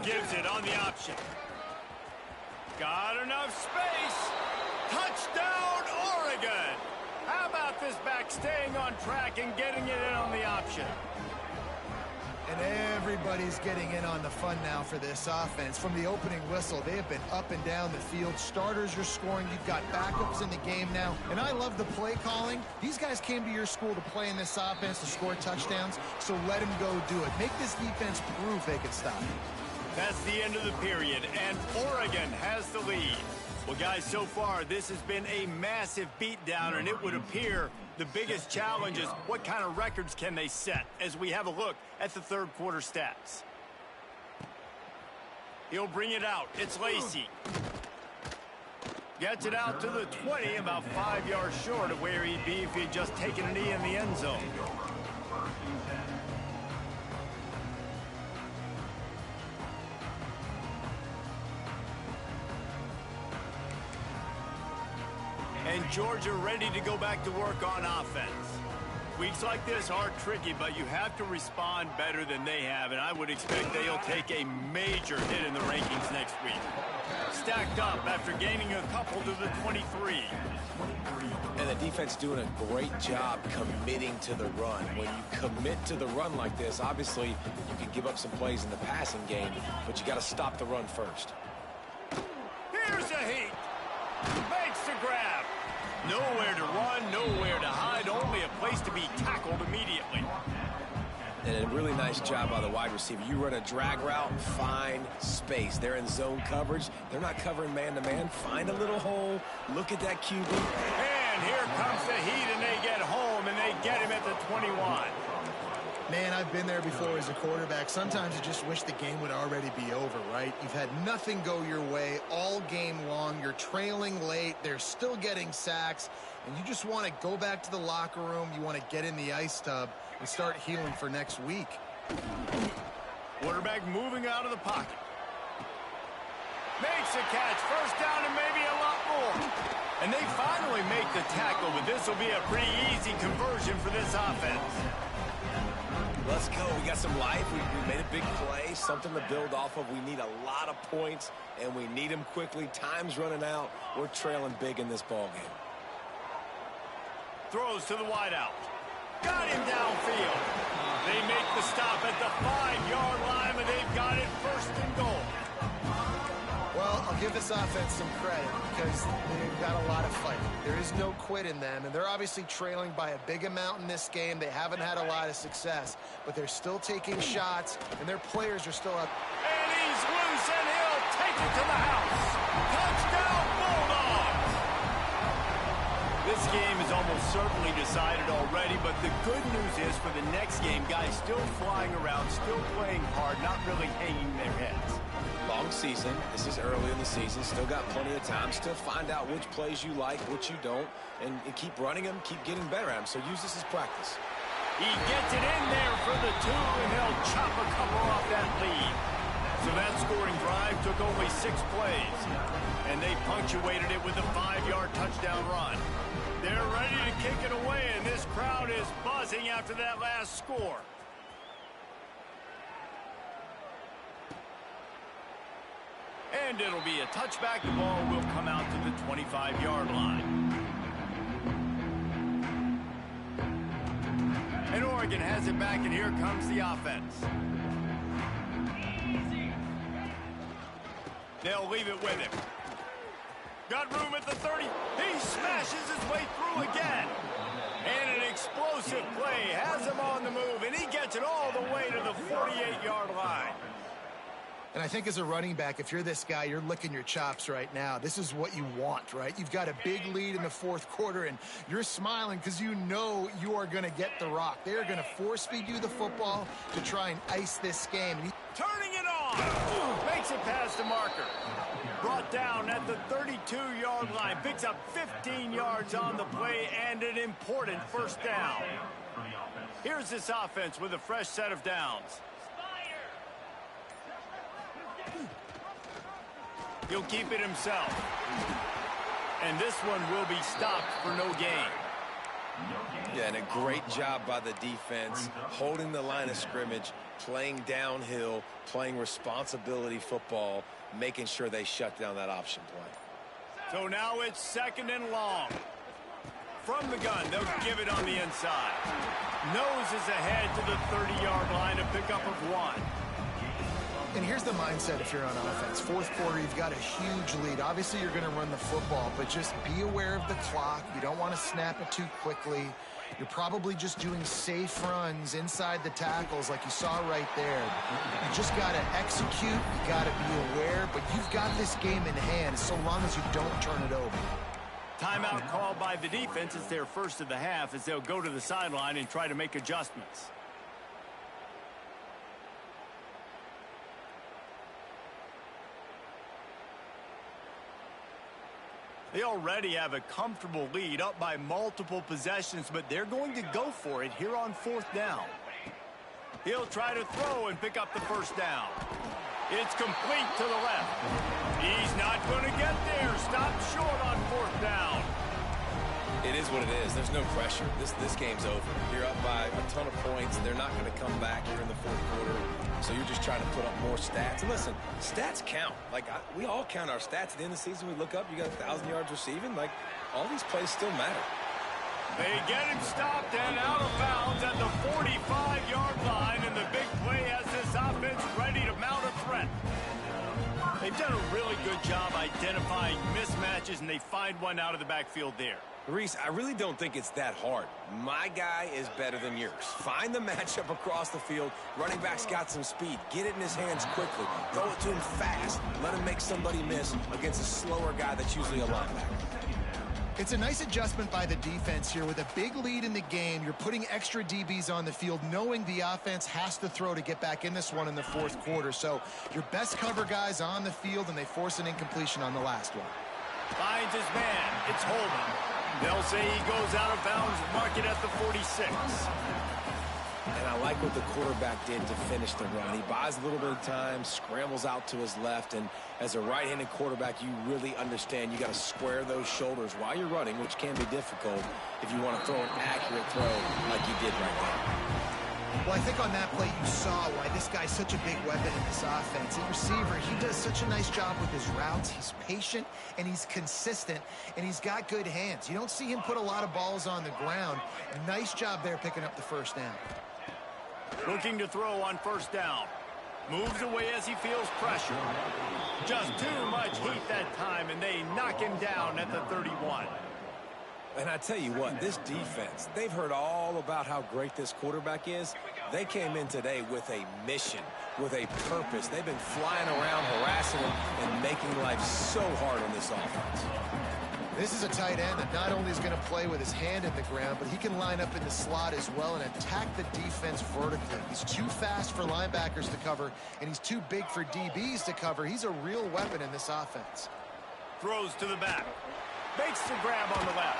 Gives it on the option. Got enough space. Touchdown, Oregon. How about this back staying on track and getting it in on the option? And everybody's getting in on the fun now for this offense. From the opening whistle, they have been up and down the field. Starters are scoring. You've got backups in the game now. And I love the play calling. These guys came to your school to play in this offense to score touchdowns, so let them go do it. Make this defense prove they can stop it. That's the end of the period, and Oregon has the lead. Well, guys, so far, this has been a massive beatdown, and it would appear the biggest challenge is what kind of records can they set as we have a look at the third quarter stats. He'll bring it out. It's Lacey. Gets it out to the 20, about 5 yards short of where he'd be if he'd just taken a knee in the end zone. And Georgia ready to go back to work on offense. Weeks like this are tricky, but you have to respond better than they have, and I would expect they'll take a major hit in the rankings next week. Stacked up after gaining a couple to the 23. And the defense doing a great job committing to the run. When you commit to the run like this, obviously you can give up some plays in the passing game, but you got to stop the run first. Here's a heat. Makes the grab. Nowhere to run, nowhere to hide, only a place to be tackled immediately. And a really nice job by the wide receiver. You run a drag route, find space. They're in zone coverage. They're not covering man-to-man. Find a little hole. Look at that QB. And here comes the heat, and they get home, and they get him at the 21. Man, I've been there before as a quarterback. Sometimes you just wish the game would already be over, right? You've had nothing go your way all game long. You're trailing late. They're still getting sacks. And you just want to go back to the locker room. You want to get in the ice tub and start healing for next week. Quarterback moving out of the pocket. Makes a catch. First down and maybe a lot more. And they finally make the tackle, but this will be a pretty easy conversion for this offense. Let's go. We got some life. We made a big play, something to build off of. We need a lot of points, and we need them quickly. Time's running out. We're trailing big in this ball game. Throws to the wideout. Got him downfield. They make the stop at the 5-yard line, and they've got it first and goal. Well, I'll give this offense some credit because they've got a lot of fight. There is no quit in them, and they're obviously trailing by a big amount in this game. They haven't had a lot of success, but they're still taking shots, and their players are still up. And he's loose, and he'll take it to the house. Touchdown, Bulldogs! This game is almost certainly decided already, but the good news is for the next game, guys still flying around, still playing hard, not really hanging their heads. Long season. This is early in the season. Still got plenty of time. Still find out which plays you like, which you don't, and keep running them, keep getting better at them. So use this as practice. He gets it in there for the 2, and they'll chop a couple off that lead. So that scoring drive took only 6 plays, and they punctuated it with a 5-yard touchdown run. They're ready to kick it away, and this crowd is buzzing after that last score. And it'll be a touchback. The ball will come out to the 25-yard line. And Oregon has it back, and here comes the offense. They'll leave it with him. Got room at the 30. He smashes his way through again. And an explosive play has him on the move, and he gets it all the way to the 48-yard line. And I think as a running back, if you're this guy, you're licking your chops right now. This is what you want, right? You've got a big lead in the 4th quarter, and you're smiling because you know you are going to get the rock. They are going to force-feed you the football to try and ice this game. Turning it on. Makes it past the marker. Brought down at the 32-yard line. Picks up 15 yards on the play and an important first down. Here's this offense with a fresh set of downs. He'll keep it himself. And this one will be stopped for no gain. Yeah, and a great job by the defense, holding the line of scrimmage, playing downhill, playing responsibility football, making sure they shut down that option play. So now it's 2nd and long. From the gun, they'll give it on the inside. Noses ahead to the 30-yard line, a pickup of 1. And here's the mindset if you're on offense. 4th quarter, you've got a huge lead. Obviously, you're going to run the football, but just be aware of the clock. You don't want to snap it too quickly. You're probably just doing safe runs inside the tackles like you saw right there. You just got to execute. You got to be aware, but you've got this game in hand so long as you don't turn it over. Timeout called by the defense. It's their first of the half as they'll go to the sideline and try to make adjustments. They already have a comfortable lead, up by multiple possessions, but they're going to go for it here on 4th down. He'll try to throw and pick up the first down. It's complete to the left. He's not going to get there. Stopped short on 4th down. It is what it is. There's no pressure. This game's over. You're up by a ton of points. They're not going to come back here in the 4th quarter. So you're just trying to put up more stats. And listen, stats count. We all count our stats. At the end of the season, we look up, you got 1,000 yards receiving. All these plays still matter. They get him stopped and out of bounds at the 45-yard line. And the big play has this offense ready to mount a threat. They've done a really good job identifying mismatches, and they find one out of the backfield there. Reese, I really don't think it's that hard. My guy is better than yours. Find the matchup across the field. Running back's got some speed. Get it in his hands quickly. Throw it to him fast. Let him make somebody miss against a slower guy that's usually a linebacker. It's a nice adjustment by the defense here. With a big lead in the game, you're putting extra DBs on the field, knowing the offense has to throw to get back in this one in the 4th quarter. So your best cover guys on the field, and they force an incompletion on the last one. Finds his man. It's Holden. They'll say he goes out of bounds, mark it at the 46. And I like what the quarterback did to finish the run. He buys a little bit of time, scrambles out to his left, and as a right-handed quarterback, you really understand you got to square those shoulders while you're running, which can be difficult if you want to throw an accurate throw like you did right there. Well, I think on that play you saw why this guy's such a big weapon in this offense. At receiver, he does such a nice job with his routes. He's patient, and he's consistent, and he's got good hands. You don't see him put a lot of balls on the ground. Nice job there picking up the first down. Looking to throw on first down. Moves away as he feels pressure. Just too much heat that time, and they knock him down at the 31. And I tell you what, this defense, they've heard all about how great this quarterback is. They came in today with a mission, with a purpose. They've been flying around, harassing him, and making life so hard on this offense. This is a tight end that not only is going to play with his hand in the ground, but he can line up in the slot as well and attack the defense vertically. He's too fast for linebackers to cover, and he's too big for DBs to cover. He's a real weapon in this offense. Throws to the back. Makes the grab on the left.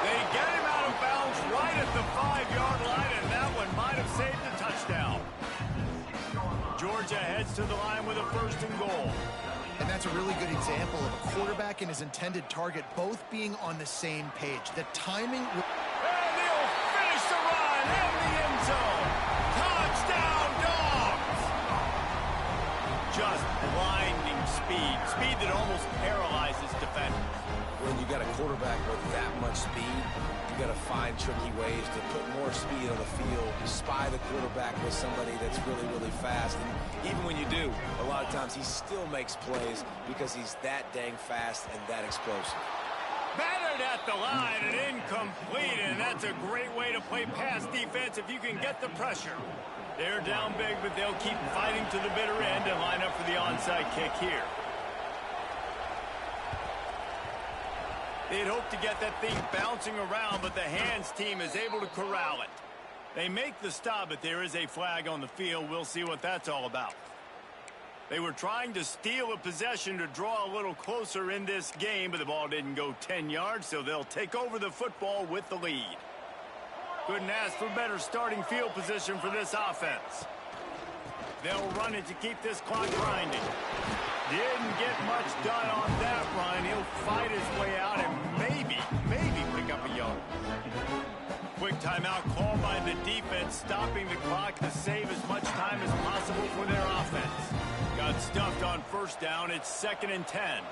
They get him out of bounds right at the 5-yard line, and that one might have saved the touchdown. Georgia heads to the line with a 1st and goal. And that's a really good example of a quarterback and his intended target both being on the same page. The timing... And they'll finish the run in the end zone. Touchdown, Dogs! Just blinding speed. Speed that almost paralyzes defenders. When you got a quarterback with that much speed, you got to find tricky ways to put more speed on the field, spy the quarterback with somebody that's really, really fast. And even when you do, a lot of times he still makes plays because he's that dang fast and that explosive. Battered at the line and incomplete, and that's a great way to play pass defense if you can get the pressure. They're down big, but they'll keep fighting to the bitter end and line up for the onside kick here. They'd hoped to get that thing bouncing around, but the hands team is able to corral it. They make the stop, but there is a flag on the field. We'll see what that's all about. They were trying to steal a possession to draw a little closer in this game, but the ball didn't go 10 yards, so they'll take over the football with the lead. Couldn't ask for better starting field position for this offense. They'll run it to keep this clock grinding. Didn't get much done on that run. He'll fight his way out and maybe pick up a yard. Quick timeout called by the defense, stopping the clock to save as much time as possible for their offense. Got stuffed on first down. It's 2nd and 10.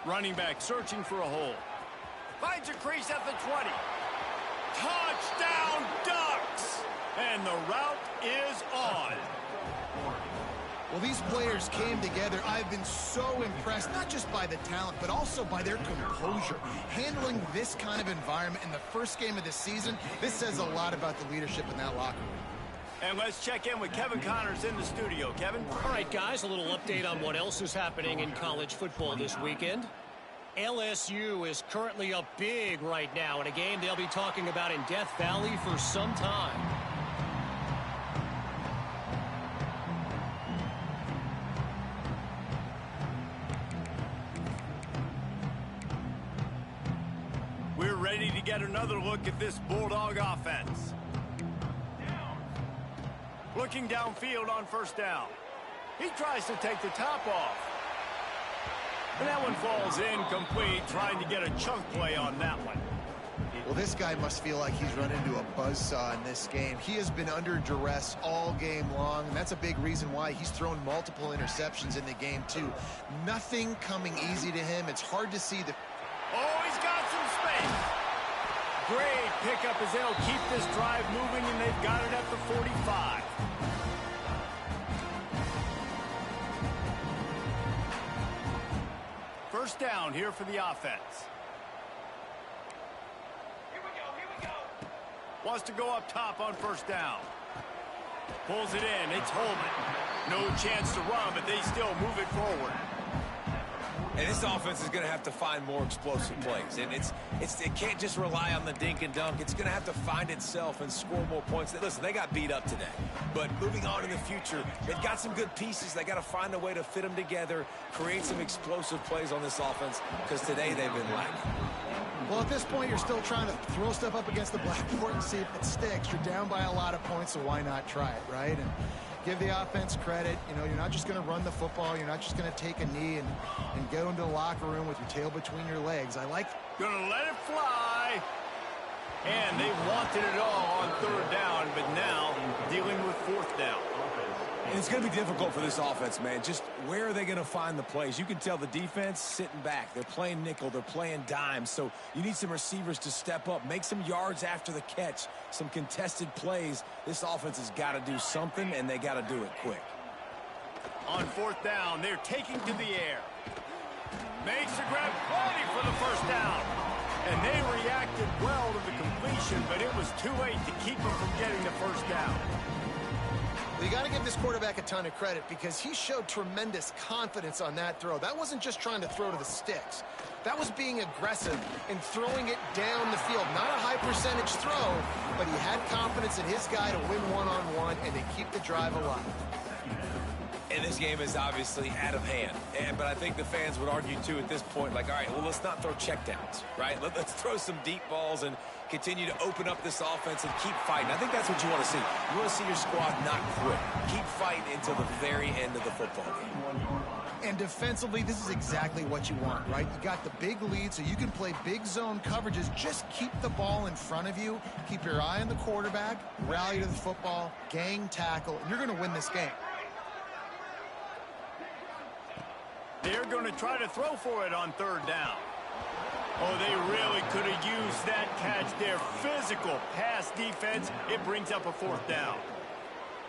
Running back searching for a hole. Finds a crease at the 20. Touchdown, Ducks! And the route is on. Well, these players came together. I've been so impressed, not just by the talent, but also by their composure. Handling this kind of environment in the first game of the season, this says a lot about the leadership in that locker room. And let's check in with Kevin Connors in the studio. Kevin? All right, guys, a little update on what else is happening in college football this weekend. LSU is currently up big right now in a game they'll be talking about in Death Valley for some time. We're ready to get another look at this Bulldog offense. Looking downfield on first down. He tries to take the top off. And that one falls incomplete, trying to get a chunk play on that one. Well, this guy must feel like he's run into a buzzsaw in this game. He has been under duress all game long, and that's a big reason why he's thrown multiple interceptions in the game, too. Nothing coming easy to him. It's hard to see the... Oh, he's got some space. Great pickup as they'll keep this drive moving, and they've got it at the 45. First down here for the offense. Here we go. Wants to go up top on first down. Pulls it in. It's Holman. No chance to run, but they still move it forward. And this offense is going to have to find more explosive plays. And it can't just rely on the dink and dunk. It's going to have to find itself and score more points. Listen, they got beat up today. But moving on in the future, they've got some good pieces. They got to find a way to fit them together, create some explosive plays on this offense, because today they've been lacking. Well, at this point, you're still trying to throw stuff up against the blackboard and see if it sticks. You're down by a lot of points, so why not try it, right? And give the offense credit. You know, you're not just going to run the football. You're not just going to take a knee and go into the locker room with your tail between your legs. I like... Gonna let it fly. And they wanted it all on third down, but now dealing with fourth down. And it's going to be difficult for this offense, man. Just where are they going to find the plays? You can tell the defense sitting back. They're playing nickel. They're playing dime. So you need some receivers to step up, make some yards after the catch, some contested plays. This offense has got to do something, and they got to do it quick. On fourth down, they're taking to the air. Makes the grab, plenty for the first down. And they reacted well to the completion, but it was too late to keep them from getting the first down. Well, you got to give this quarterback a ton of credit because he showed tremendous confidence on that throw. That wasn't just trying to throw to the sticks. That was being aggressive and throwing it down the field. Not a high percentage throw, but he had confidence in his guy to win one-on-one and to keep the drive alive. And this game is obviously out of hand. But I think the fans would argue, too, at this point, like, all right, well, let's not throw checkdowns, right? Let's throw some deep balls and continue to open up this offense and keep fighting. I think that's what you want to see. You want to see your squad not quit. Keep fighting until the very end of the football game. And defensively, this is exactly what you want, right? You got the big lead, so you can play big zone coverages. Just keep the ball in front of you. Keep your eye on the quarterback. Rally to the football. Gang tackle. And you're going to win this game. They're going to try to throw for it on third down. Oh, they really could have used that catch. Their physical pass defense, it brings up a fourth down.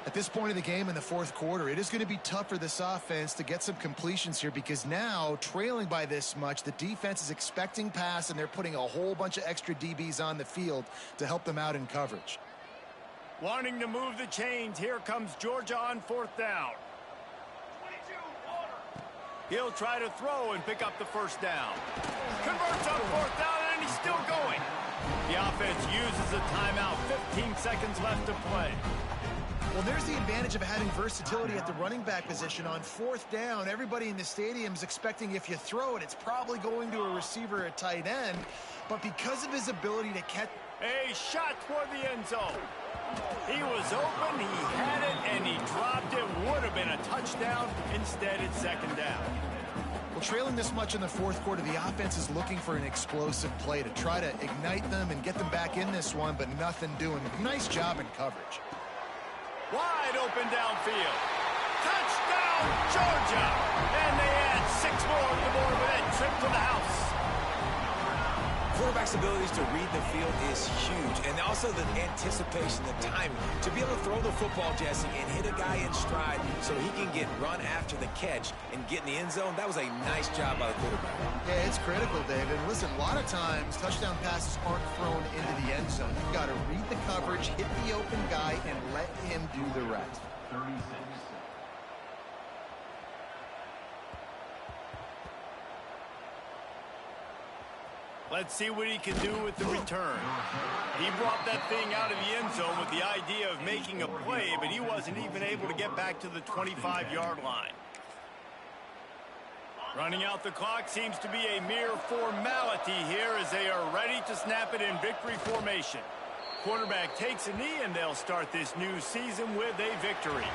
At this point of the game in the fourth quarter, it is going to be tough for this offense to get some completions here because now, trailing by this much, the defense is expecting pass, and they're putting a whole bunch of extra DBs on the field to help them out in coverage. Wanting to move the chains, here comes Georgia on fourth down. He'll try to throw and pick up the first down. Converts on fourth down, and he's still going. The offense uses a timeout. 15 seconds left to play. Well, there's the advantage of having versatility at the running back position. On fourth down, everybody in the stadium is expecting if you throw it, it's probably going to a receiver at tight end. But because of his ability to catch... A shot toward the end zone. He was open, he had it, and he dropped it. Would have been a touchdown. Instead, it's second down. Well, trailing this much in the fourth quarter, the offense is looking for an explosive play to try to ignite them and get them back in this one, but nothing doing. Nice job in coverage. Wide open downfield. Touchdown, Georgia! And they add 6 more to the board with that trip to the house. Quarterback's abilities to read the field is huge, and also the anticipation, the timing. To be able to throw the football, Jesse, and hit a guy in stride so he can get run after the catch and get in the end zone, that was a nice job by the quarterback. Yeah, it's critical, David. Listen, a lot of times touchdown passes aren't thrown into the end zone. You've got to read the coverage, hit the open guy, and let him do the rest. 36. Let's see what he can do with the return. He brought that thing out of the end zone with the idea of making a play, but he wasn't even able to get back to the 25-yard line. Running out the clock seems to be a mere formality here as they are ready to snap it in victory formation. Quarterback takes a knee, and they'll start this new season with a victory.